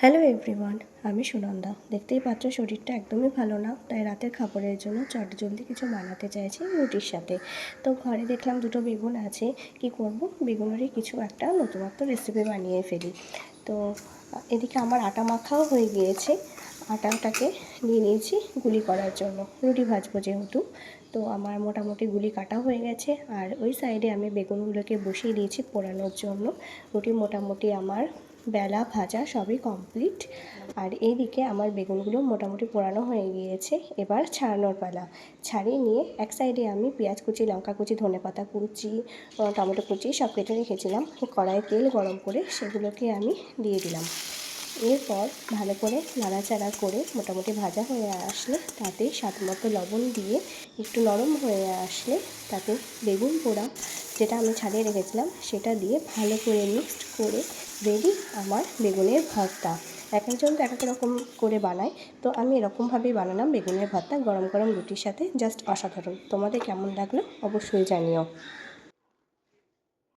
Hello everyone, আমি সুনন্দা। দেখতেই পাচ্ছ শরীরটা একদমই ভালো না, তাই রাতের খাবারের জন্য চটজলদি কিছু বানাতে চাইছি রুটির সাথে। তো ঘরে দেখলাম দুটো বেগুন আছে, কি করব, বেগুনেরই কিছু একটা নতুনত্ব রেসিপি বানিয়ে ফেলি। তো এদিকে আমার আটা মাখাও হয়ে গিয়েছে, আটাটাকে নিয়ে নিয়েছি গুলি করার জন্য, রুটি ভাজবো যেহেতু। তো আমার মোটামুটি গুলি কাটা হয়ে গেছে, আর ওই সাইডে আমি বেগুনগুলোকে বসিয়ে দিয়েছি পোড়ানোর জন্য। রুটি মোটামুটি আমার বেলা ভাজা সবই কমপ্লিট। আর এইদিকে আমার বেগুনগুলো মোটামুটি পোড়ানো হয়ে গিয়েছে, এবার ছাড়ানোর পালা। ছাড়িয়ে নিয়ে এক সাইডে আমি পেঁয়াজ কুচি, লঙ্কা কুচি, ধনেপাতা কুচি, টমেটো কুচি সব কেটে রেখেছিলাম। কড়াইয়ে তেল গরম করে সেগুলোকে আমি দিয়ে দিলাম। এরপর ভালো করে নাড়াচাড়া করে মোটামুটি ভাজা হয়ে আসলে তাতে স্বাদ মতো লবণ দিয়ে একটু নরম হয়ে আসলে তাতে বেগুন পোড়া যেটা আমি ছাড়িয়ে রেখেছিলাম সেটা দিয়ে ভালো করে মিক্সড করে রেডি আমার বেগুনের ভর্তা। এক একজন তো এক এক রকম করে বানায়, তো আমি এরকমভাবেই বানালাম বেগুনের ভর্তা গরম গরম রুটির সাথে। জাস্ট অসাধারণ। তোমাদের কেমন লাগলো অবশ্যই জানিও।